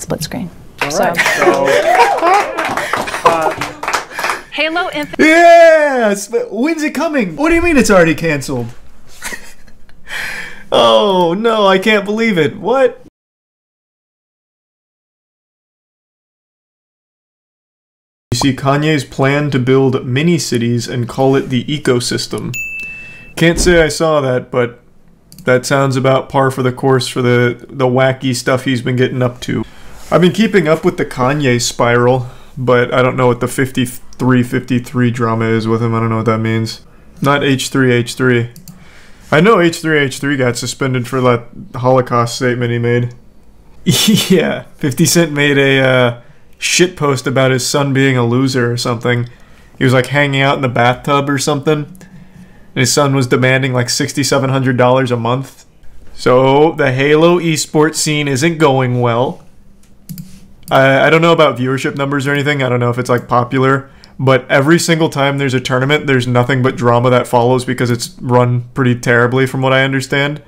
split screen. All right. Halo Infinite. Yes! When's it coming? What do you mean it's already canceled? Oh no, I can't believe it. What? You see Kanye's plan to build mini-cities and call it the ecosystem. Can't say I saw that, but that sounds about par for the course for the wacky stuff he's been getting up to. I've been keeping up with the Kanye spiral, but I don't know what the 53 drama is with him. I don't know what that means. Not H3H3. I know H3H3 got suspended for that Holocaust statement he made. Yeah, 50 Cent made a shit post about his son being a loser or something. He was like hanging out in the bathtub or something. And his son was demanding like $6,700 a month. So the Halo esports scene isn't going well. I don't know about viewership numbers or anything. I don't know if it's like popular. But every single time there's a tournament, there's nothing but drama that follows because it's run pretty terribly from what I understand.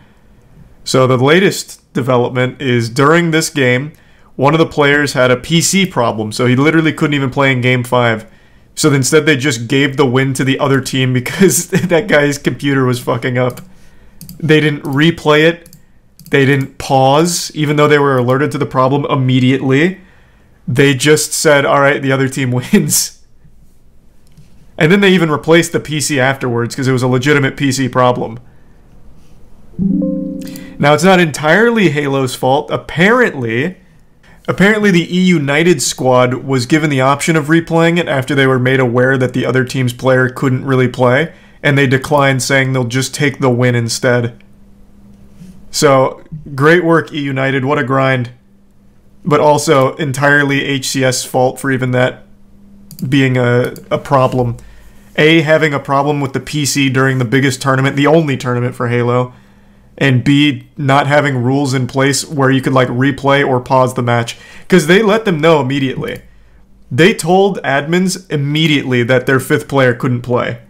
So the latest development is during this game, one of the players had a PC problem. So he literally couldn't even play in Game 5. So instead they just gave the win to the other team because that guy's computer was fucking up. They didn't replay it. They didn't pause, even though they were alerted to the problem immediately. They just said, alright, the other team wins. And then they even replaced the PC afterwards because it was a legitimate PC problem. Now, it's not entirely Halo's fault. Apparently the E-United squad was given the option of replaying it after they were made aware that the other team's player couldn't really play, and they declined, saying they'll just take the win instead. So, great work, E-United. What a grind. But also entirely HCS fault for even that being a problem. A, having a problem with the PC during the biggest tournament, the only tournament for Halo, and B, not having rules in place where you could like replay or pause the match, because they let them know immediately. They told admins immediately that their 5th player couldn't play.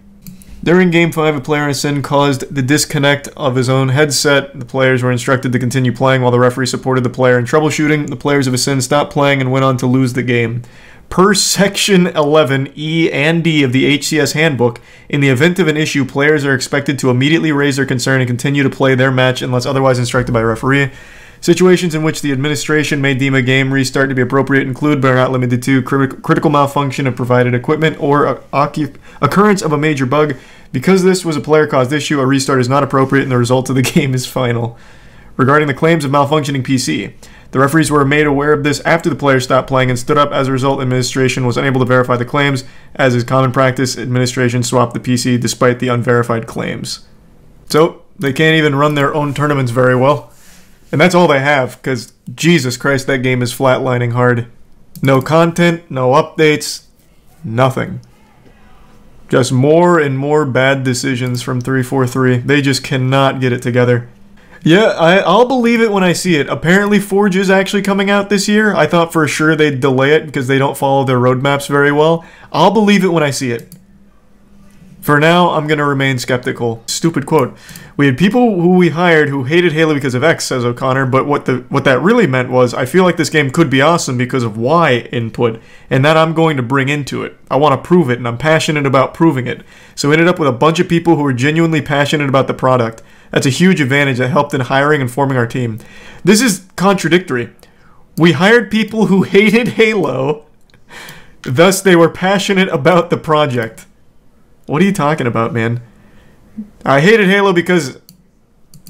During Game 5, a player in Ascend caused the disconnect of his own headset. The players were instructed to continue playing while the referee supported the player in troubleshooting. The players of Ascend stopped playing and went on to lose the game. Per Section 11, E and D of the HCS Handbook, in the event of an issue, players are expected to immediately raise their concern and continue to play their match unless otherwise instructed by a referee. Situations in which the administration may deem a game restart to be appropriate include, but are not limited to, critical malfunction of provided equipment or occurrence of a major bug. Because this was a player-caused issue, a restart is not appropriate and the result of the game is final. Regarding the claims of malfunctioning PC, the referees were made aware of this after the player stopped playing and stood up. As a result, administration was unable to verify the claims. As is common practice, administration swapped the PC despite the unverified claims. So, they can't even run their own tournaments very well. And that's all they have, because Jesus Christ, that game is flatlining hard. No content, no updates, nothing. Just more and more bad decisions from 343. They just cannot get it together. Yeah, I'll believe it when I see it. Apparently Forge is actually coming out this year. I thought for sure they'd delay it because they don't follow their roadmaps very well. I'll believe it when I see it. For now, I'm going to remain skeptical. Stupid quote. We had people who we hired who hated Halo because of X, says O'Connor, but what that really meant was, I feel like this game could be awesome because of Y input, and that I'm going to bring into it. I want to prove it, and I'm passionate about proving it. So we ended up with a bunch of people who were genuinely passionate about the product. That's a huge advantage that helped in hiring and forming our team. This is contradictory. We hired people who hated Halo, thus they were passionate about the project. What are you talking about, man? I hated Halo because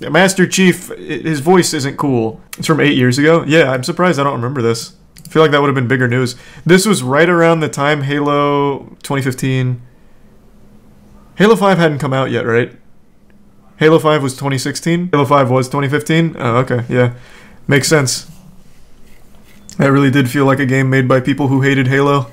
Master Chief, his voice isn't cool. It's from 8 years ago. Yeah, I'm surprised I don't remember this. I feel like that would have been bigger news. This was right around the time Halo 2015. Halo 5 hadn't come out yet, right? Halo 5 was 2016? Halo 5 was 2015? Oh, okay, yeah. Makes sense. That really did feel like a game made by people who hated Halo.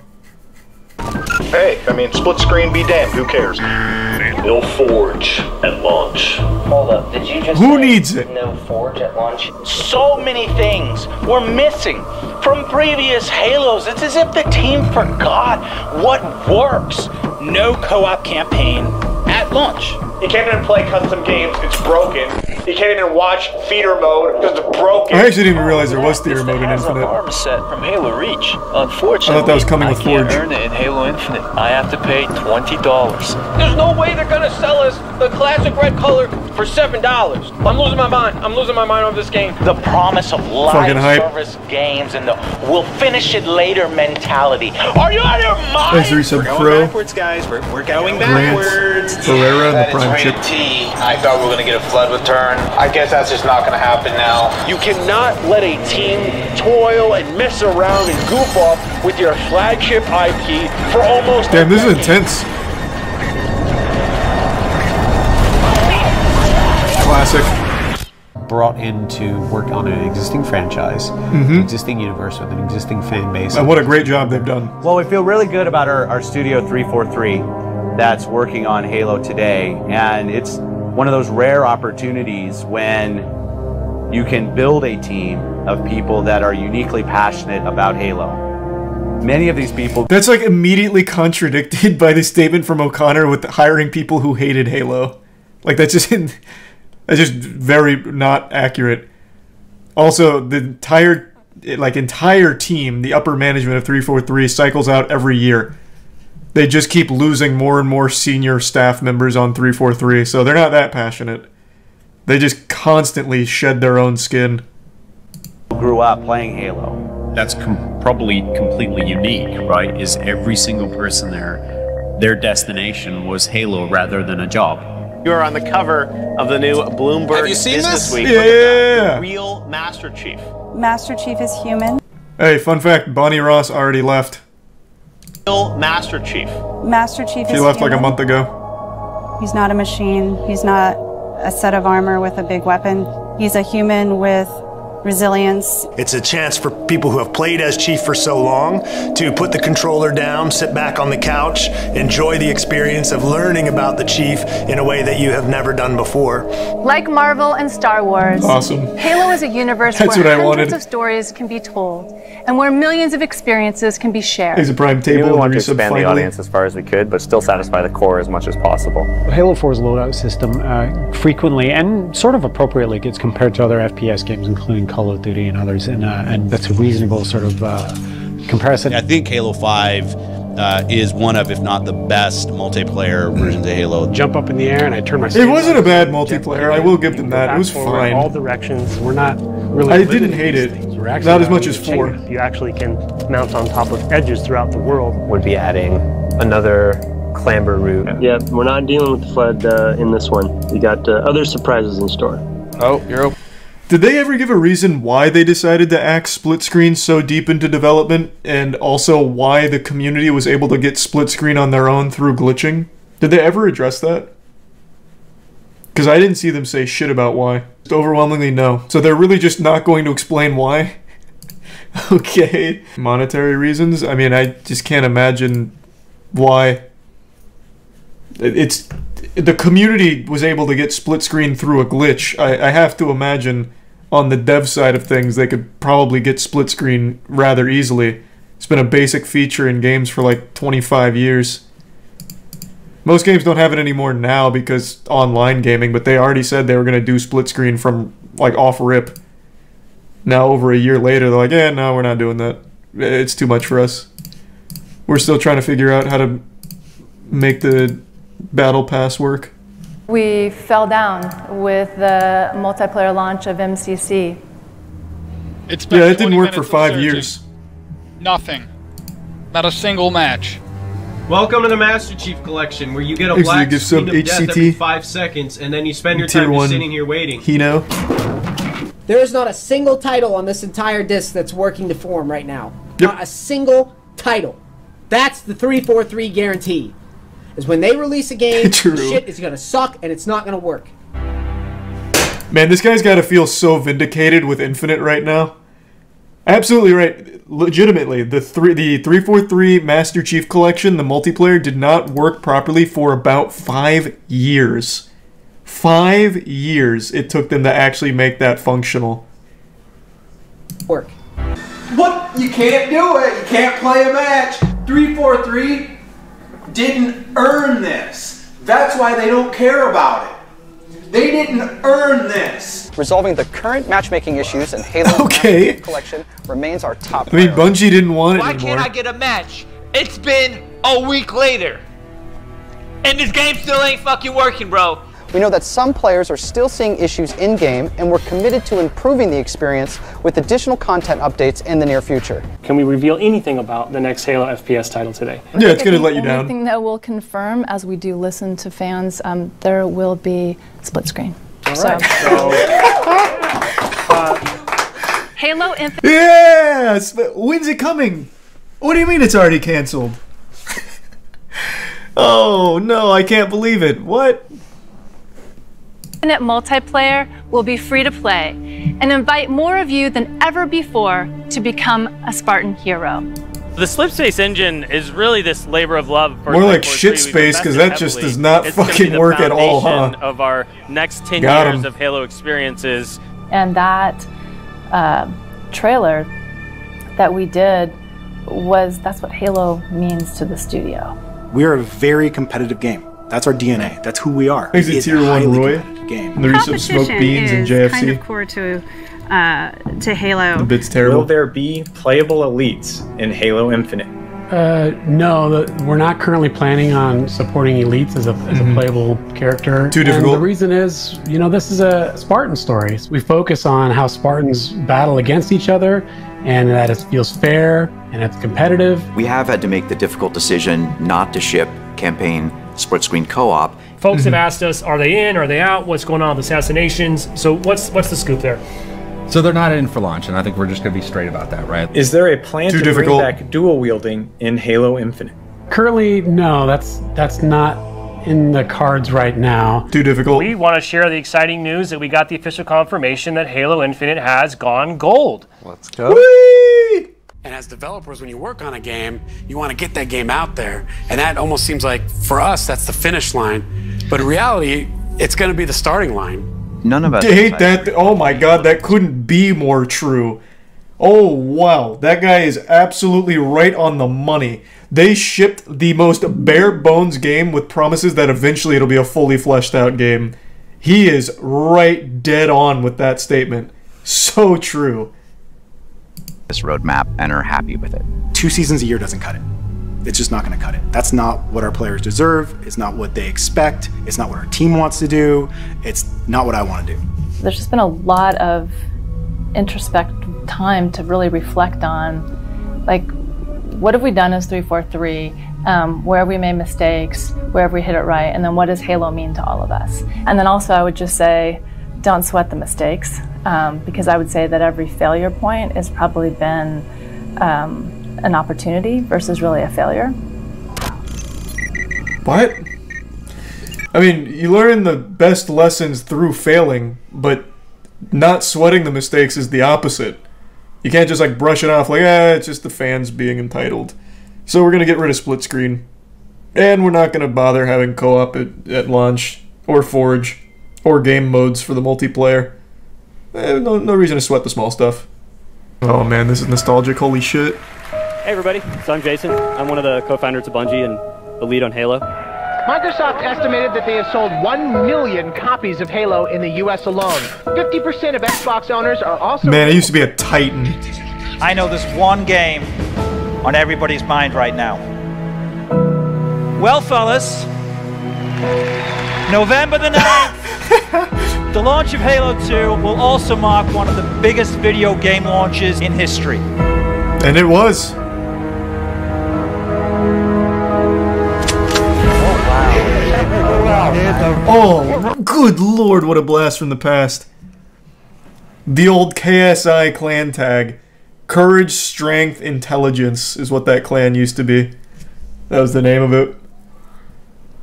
Hey, I mean, split screen be damned, who cares? No Forge at launch. Hold up, did you just Who say needs it? no Forge at launch? So many things were missing from previous Halos. It's as if the team forgot what works. No co-op campaign at launch. You can't even play custom games, it's broken. You can't even watch theater mode because it's broken. I actually didn't even realize there was theater mode in Infinite. Arm set from Halo Reach. Unfortunately, I thought that was coming with I can't Forge. earn it in Halo Infinite. I have to pay $20. There's no way they're gonna sell us the classic red color for $7. I'm losing my mind. I'm losing my mind on this game. The promise of Fucking live hype. service games and the we'll finish it later mentality. Are you out of your mind? Thanks, Resub Pro. Guys. We're going Grant, Ferreira, and the Prime Chip. I thought we were going to get a flood return. I guess that's just not going to happen now. You cannot let a team toil and mess around and goof off with your flagship IP for almost Damn, this is intense. Classic. Brought in to work on an existing franchise, an existing universe with an existing fan base. And what a great job they've done. Well, we feel really good about our Studio 343 that's working on Halo today, and it's one of those rare opportunities when you can build a team of people that are uniquely passionate about Halo. Many of these people... That's like immediately contradicted by the statement from O'Connor with hiring people who hated Halo. Like that's just very not accurate. Also, the entire team, the upper management of 343 cycles out every year. They just keep losing more and more senior staff members on 343, so they're not that passionate. They just constantly shed their own skin. Grew up playing Halo. That's probably completely unique, right? Is every single person there, their destination was Halo rather than a job. You are on the cover of the new Bloomberg Business Week. Yeah. Real Master Chief. Master Chief is human. Hey, fun fact, Bonnie Ross already left. Real Master Chief. Master Chief is She left human. like a month ago. He's not a machine. He's not a set of armor with a big weapon. He's a human with resilience. It's a chance for people who have played as Chief for so long to put the controller down, sit back on the couch, enjoy the experience of learning about the Chief in a way that you have never done before. Like Marvel and Star Wars, Awesome. Halo is a universe That's where what I hundreds wanted. of stories can be told and where millions of experiences can be shared. Here's a Prime table. We want to resub expand the finally. audience as far as we could, but still satisfy the core as much as possible. Halo 4's loadout system frequently and sort of appropriately gets compared to other FPS games, including Call of Duty and others, and that's a reasonable sort of comparison. I think Halo 5 is one of, if not the best, multiplayer versions of Halo. Jump up in the air and I turn my... It wasn't a bad multiplayer, I will give them that. It was fine. All directions. We're not really... I didn't hate it. Not as much as 4. You actually can mount on top of edges throughout the world. Would be adding another clamber route. Yeah, we're not dealing with the flood in this one. We got other surprises in store. Oh, you're open. Did they ever give a reason why they decided to axe split screen so deep into development, and also why the community was able to get split screen on their own through glitching? Did they ever address that? Because I didn't see them say shit about why. Just overwhelmingly no. So they're really just not going to explain why? Okay. Monetary reasons? I mean, I just can't imagine why. It's... The community was able to get split screen through a glitch. I have to imagine on the dev side of things they could probably get split screen rather easily. It's been a basic feature in games for like 25 years. Most games don't have it anymore now because online gaming, but they already said they were going to do split screen from like off rip. Now over a year later they're like, yeah, no, we're not doing that. It's too much for us. We're still trying to figure out how to make the Battle Pass work. We fell down with the multiplayer launch of MCC. It's been it didn't work for 5 years. Nothing. Not a single match. Welcome to the Master Chief Collection, where you get a Actually, black give screen some of death HCT. every 5 seconds, and then you spend your Tier time just 1 sitting here waiting. Hino. There is not a single title on this entire disc that's working to form right now. Yep. Not a single title. That's the 343 guarantee. Is when they release a game, shit is gonna suck and it's not gonna work. Man, this guy's got to feel so vindicated with Infinite right now. Absolutely right. Legitimately, the 343 Master Chief Collection, the multiplayer, did not work properly for about 5 years. 5 years it took them to actually make that functional. Work. What? You can't do it. You can't play a match. 343 didn't earn this. That's why they don't care about it. They didn't earn this. Resolving the current matchmaking issues in Halo Okay. Collection remains our top I mean, priority. Bungie didn't want it Why anymore. can't I get a match? It's been a week later. And this game still ain't fucking working, bro. We know that some players are still seeing issues in-game, and we're committed to improving the experience with additional content updates in the near future. Can we reveal anything about the next Halo FPS title today? Yeah, it's going to let you The down. only thing that we'll confirm, as we do listen to fans, there will be split screen. All right. Halo Infinite. Yes! When's it coming? What do you mean it's already canceled? Oh, no, I can't believe it. What? Infinite multiplayer will be free to play and invite more of you than ever before to become a Spartan hero. The Slipspace engine is really this labor of love. For More like shit space, because that just does not fucking work at all, huh? Of our next 10 Got years 'em. of Halo experiences. And that trailer that we did that's what Halo means to the studio. We are a very competitive game. That's our DNA. That's who we are. Is it It's a tier 1 highly Roy? competitive game. And there is some smoked beans and JFC. kind of core to Halo. The bit's terrible. Will there be playable elites in Halo Infinite? No, we're not currently planning on supporting elites as a playable character. Too And difficult. the reason is, this is a Spartan story. We focus on how Spartans battle against each other, and that it feels fair and it's competitive. We have had to make the difficult decision not to ship campaign split screen co-op. Folks have asked us, are they in, are they out, what's going on with assassinations? So what's the scoop there? So they're not in for launch, and I think we're just going to be straight about that, right? Is there a plan Too to difficult. bring back dual wielding in Halo Infinite? Currently, no, that's not in the cards right now. Too difficult. We want to share the exciting news that we got the official confirmation that Halo Infinite has gone gold. Let's go. And as developers, when you work on a game, you want to get that game out there. And that almost seems like, for us, that's the finish line. But in reality, it's going to be the starting line. None of us I hate that. Oh my god, that couldn't be more true. Oh wow, that guy is absolutely right on the money. They shipped the most bare bones game with promises that eventually it'll be a fully fleshed out game. He is right dead on with that statement. So true. this roadmap and are happy with it. 2 seasons a year doesn't cut it. It's just not going to cut it. That's not what our players deserve. It's not what they expect. It's not what our team wants to do. It's not what I want to do. There's just been a lot of introspective time to really reflect on, like, what have we done as 343? Where have we made mistakes? Where have we hit it right? And then what does Halo mean to all of us? And then also I would just say, don't sweat the mistakes, because I would say that every failure point has probably been an opportunity versus really a failure. What? I mean, you learn the best lessons through failing, but not sweating the mistakes is the opposite. You can't just like brush it off like, it's just the fans being entitled. So we're going to get rid of split screen. And we're not going to bother having co-op at launch, or Forge, or game modes for the multiplayer. No reason to sweat the small stuff. Oh man, this is nostalgic, holy shit. Hey everybody, so I'm Jason. I'm one of the co-founders of Bungie and the lead on Halo. Microsoft estimated that they have sold 1 million copies of Halo in the US alone. 50% of Xbox owners are also... Man, I used to be a titan. I know there's one game on everybody's mind right now. Well, fellas, November the 9th, the launch of Halo 2 will also mark one of the biggest video game launches in history. And it was. Oh, good lord, what a blast from the past. The old KSI clan tag. Courage, Strength, Intelligence is what that clan used to be. That was the name of it.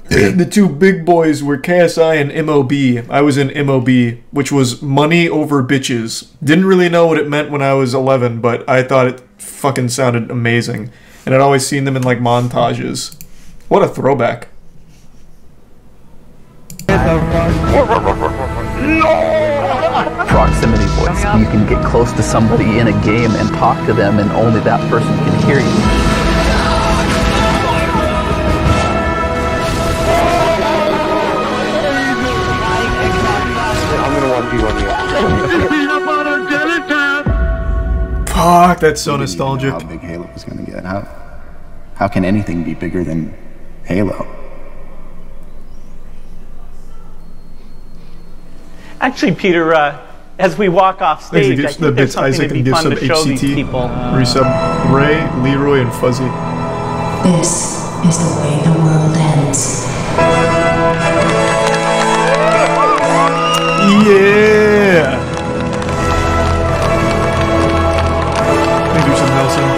The two big boys were KSI and MOB. I was in MOB, which was money over bitches. Didn't really know what it meant when I was 11, but I thought it fucking sounded amazing. And I'd always seen them in like montages. What a throwback. Proximity voice. You can get close to somebody in a game and talk to them, and only that person can hear you. Fuck, that's so nostalgic. How big Halo was going to get. How can anything be bigger than Halo? Actually, Peter, as we walk off stage, I think there's something to be fun to show these people. Resub Ray, Leroy, and Fuzzy. This is the way the world ends. Yeah! Let me do some Nelson.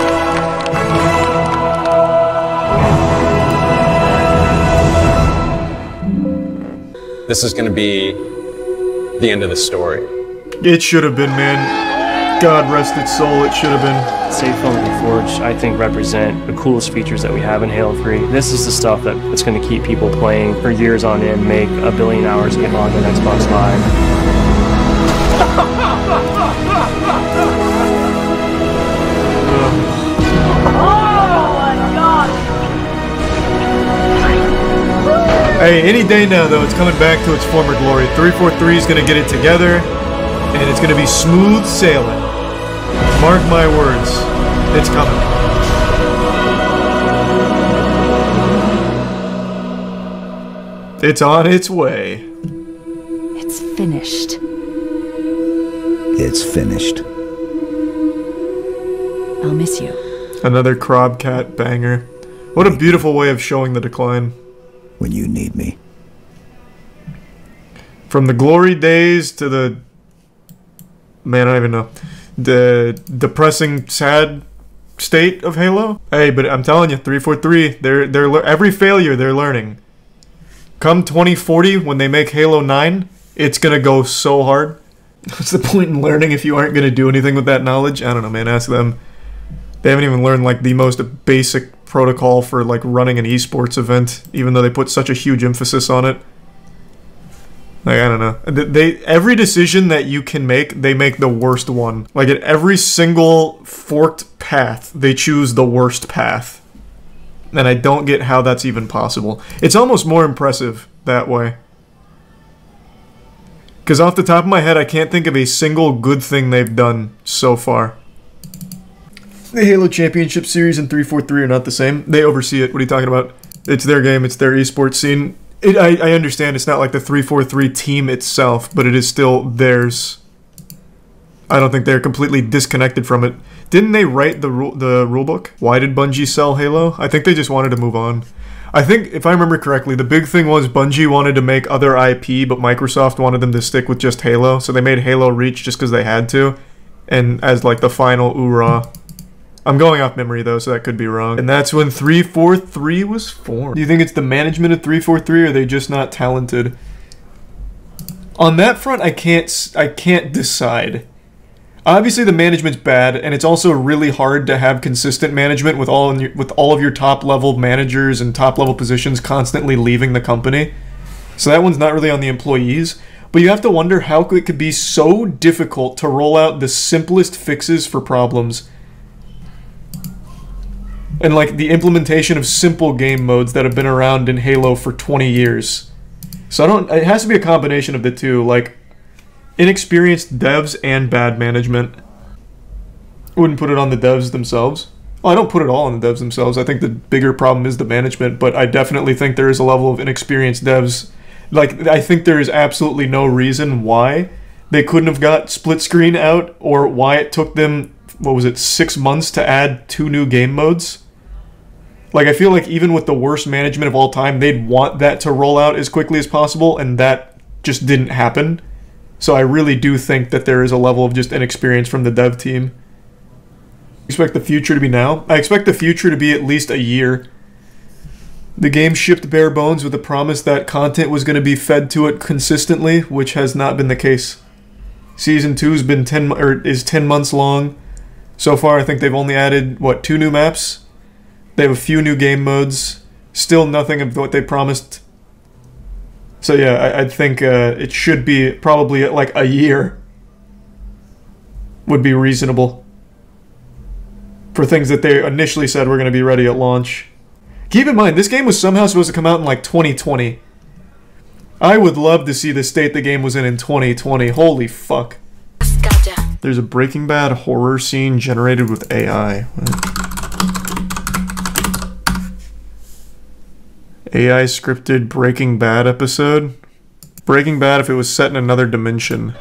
This is going to be the end of the story. It should have been, man. God rest its soul, it should have been. Safe Film and Reforged, I think, represent the coolest features that we have in Halo 3. This is the stuff that's going to keep people playing for years on end, make 1 billion hours get logged on Xbox Live. Hey, any day now, though, it's coming back to its former glory. 343 is going to get it together, and it's going to be smooth sailing. Mark my words, it's coming. It's on its way. It's finished. It's finished. I'll miss you. Another Crobcat banger. What a beautiful way of showing the decline. When you need me. From the glory days to the... Man, I don't even know. The depressing, sad state of Halo. Hey, but I'm telling you, 343, they're every failure they're learning. Come 2040, when they make Halo 9, it's gonna go so hard. What's the point in learning if you aren't gonna do anything with that knowledge? I don't know, man, ask them. They haven't even learned, like, the most basic protocol for, like, running an esports event, even though they put such a huge emphasis on it. Like, I don't know. Every decision that you can make, they make the worst one. Like, at every single forked path, they choose the worst path. And I don't get how that's even possible. It's almost more impressive that way. Because off the top of my head, I can't think of a single good thing they've done so far. The Halo Championship Series and 343 are not the same. They oversee it. What are you talking about? It's their game. It's their esports scene. I understand it's not like the 343 team itself, but it is still theirs. I don't think they're completely disconnected from it. Didn't they write the rulebook? Why did Bungie sell Halo? I think they just wanted to move on. I think, if I remember correctly, the big thing was Bungie wanted to make other IP, but Microsoft wanted them to stick with just Halo, so they made Halo Reach just because they had to, and as like the final oorah. I'm going off memory though, so that could be wrong. And that's when 343 was formed. Do you think it's the management of 343, or are they just not talented? On that front, I can't decide. Obviously, the management's bad, and it's also really hard to have consistent management with all of your top-level managers and top-level positions constantly leaving the company. So that one's not really on the employees. But you have to wonder how it could be so difficult to roll out the simplest fixes for problems. And like the implementation of simple game modes that have been around in Halo for 20 years. So it has to be a combination of the two, like inexperienced devs and bad management. I wouldn't put it on the devs themselves. Well, I don't put it all on the devs themselves. I think the bigger problem is the management, but I definitely think there is a level of inexperienced devs. Like, I think there is absolutely no reason why they couldn't have got split screen out, or why it took them, what was it, 6 months to add 2 new game modes. Like, I feel like even with the worst management of all time, they'd want that to roll out as quickly as possible, and that just didn't happen. So I really do think that there is a level of just inexperience from the dev team. I expect the future to be now. I expect the future to be at least a year. The game shipped bare bones with the promise that content was going to be fed to it consistently, which has not been the case. Season 2 has been 10 months long. So far, I think they've only added, what, 2 new maps? They have a few new game modes. Still nothing of what they promised. So yeah, I think it should be probably like a year. Would be reasonable. For things that they initially said were going to be ready at launch. Keep in mind, this game was somehow supposed to come out in like 2020. I would love to see the state the game was in 2020. Holy fuck. There's a Breaking Bad horror scene generated with AI. AI scripted Breaking Bad episode. Breaking Bad if it was set in another dimension.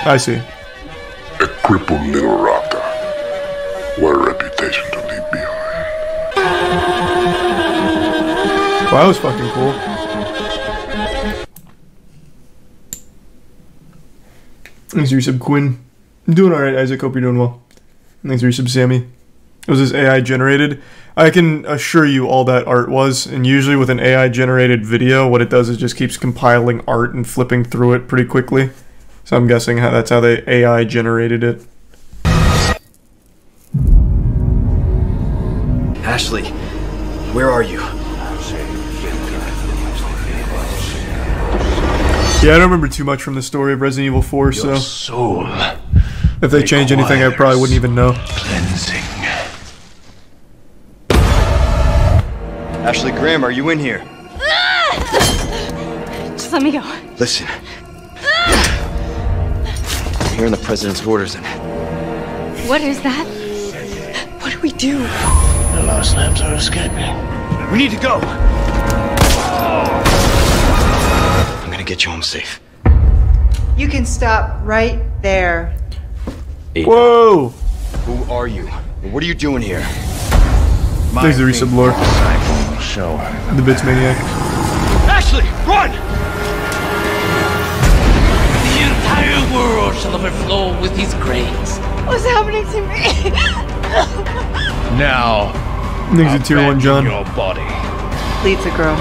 I see. A crippled little rata. What a reputation to leave behind. Well, that was fucking cool. Thanks for your sub, Quinn. I'm doing alright, Isaac. Hope you're doing well. Thanks for your sub, Sammy. Was this AI generated? I can assure you all that art was, and usually with an AI generated video, what it does is just keeps compiling art and flipping through it pretty quickly. So I'm guessing that's how they AI generated it. Ashley, where are you? Yeah, I don't remember too much from the story of Resident Evil 4, so soul if they change anything, I probably wouldn't even know. Cleansing. Ashley Graham, are you in here? Just let me go. Listen. I'm hearing the president's orders and... What is that? What do we do? The last labs are escaping. We need to go! I'm gonna get you home safe. You can stop right there. Whoa! Who are you? What are you doing here? There's the resub lore. Show her. The Bits Maniac. Ashley, run! The entire world shall overflow with his grace. What's happening to me? Now, Thanks to Tier 1 John. your body. Leads a girl.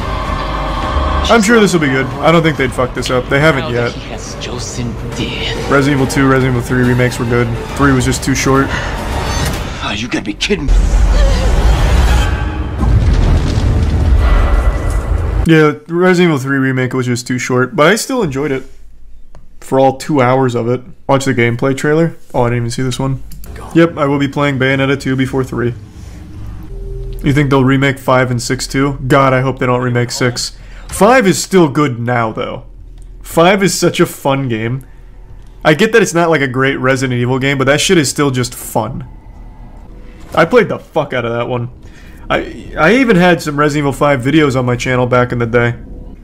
I'm sure this will be good. I don't think they'd fuck this up. They haven't yet. He has chosen death. Resident Evil 2, Resident Evil 3 remakes were good. 3 was just too short. Oh, you gotta be kidding me. Yeah, Resident Evil 3 remake was just too short, but I still enjoyed it. For all 2 hours of it. Watch the gameplay trailer. Oh, I didn't even see this one. Yep, I will be playing Bayonetta 2 before 3. You think they'll remake 5 and 6 too? God, I hope they don't remake 6. 5 is still good now, though. 5 is such a fun game. I get that it's not like a great Resident Evil game, but that shit is still just fun. I played the fuck out of that one. I even had some Resident Evil 5 videos on my channel back in the day.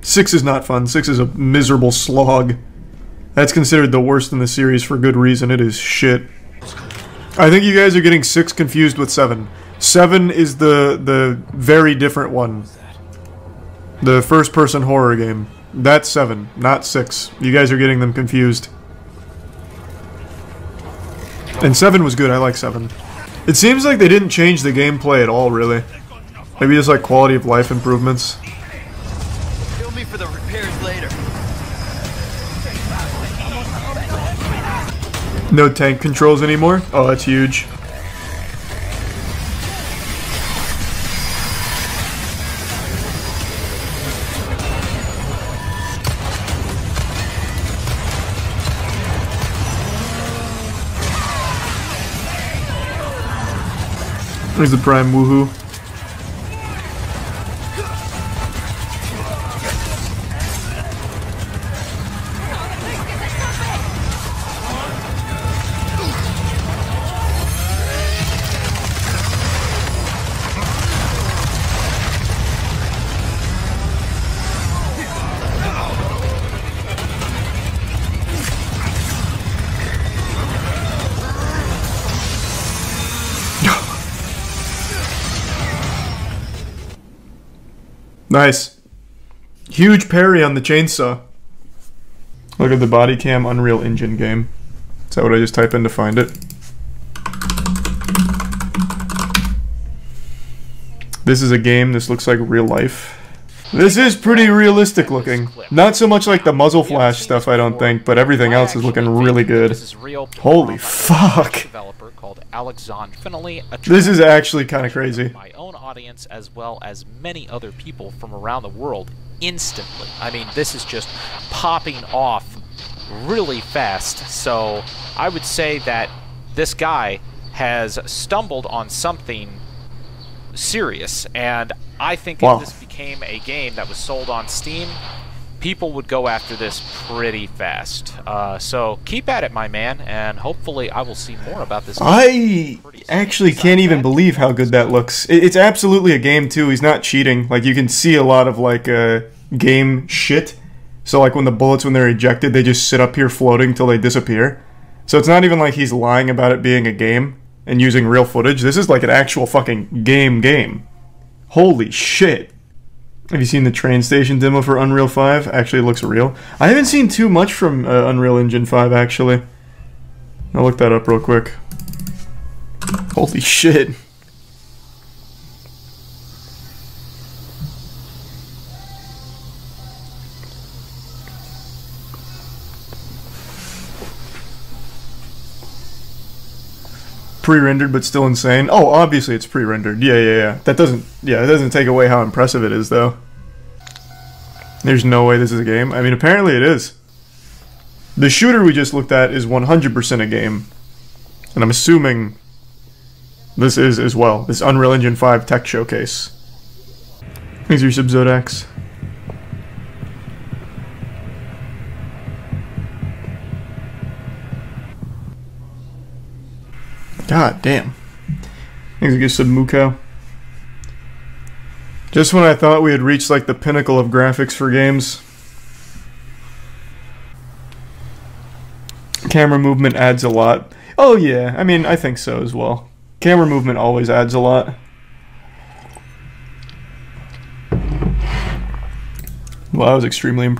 6 is not fun. 6 is a miserable slog. That's considered the worst in the series for good reason. It is shit. I think you guys are getting 6 confused with 7. 7 is the very different one. The first-person horror game. That's 7, not 6. You guys are getting them confused. And 7 was good. I like 7. It seems like they didn't change the gameplay at all, really. Maybe just like quality of life improvements. Kill me for the repairs later. No tank controls anymore? Oh, that's huge. There's the Prime woohoo. Nice. Huge parry on the chainsaw. Look at the body cam Unreal Engine game. Is that what I just type in to find it? This is a game. This looks like real life. This is pretty realistic looking. Not so much like the muzzle flash stuff, I don't think, but everything else is looking really good. Holy fuck. This is actually kind of crazy. My own audience as well as many other people from around the world instantly. I mean, this is just popping off really fast. So I would say that this guy has stumbled on something serious, and I think if this became a game that was sold on Steam, people would go after this pretty fast. So keep at it, my man, and hopefully I will see more about this. I actually can't even believe how good that looks. It's absolutely a game, too. He's not cheating. Like, you can see a lot of, like, game shit. So, like, when the bullets, when they're ejected, they just sit up here floating till they disappear. So it's not even like he's lying about it being a game and using real footage. This is like an actual fucking game. Holy shit. Have you seen the train station demo for Unreal 5? Actually, it looks real. I haven't seen too much from Unreal Engine 5, actually. I'll look that up real quick. Holy shit. Pre-rendered, but still insane. Oh, obviously it's pre-rendered. Yeah. That doesn't take away how impressive it is, though. There's no way this is a game. I mean, apparently it is. The shooter we just looked at is 100% a game. And I'm assuming this is as well. This Unreal Engine 5 tech showcase. Thanks for your sub, Zodax. God damn. Thanks for your sub, Muko. Just when I thought we had reached like the pinnacle of graphics for games. Camera movement adds a lot. Oh yeah, I mean, I think so as well. Camera movement always adds a lot. Well, I was extremely impressed.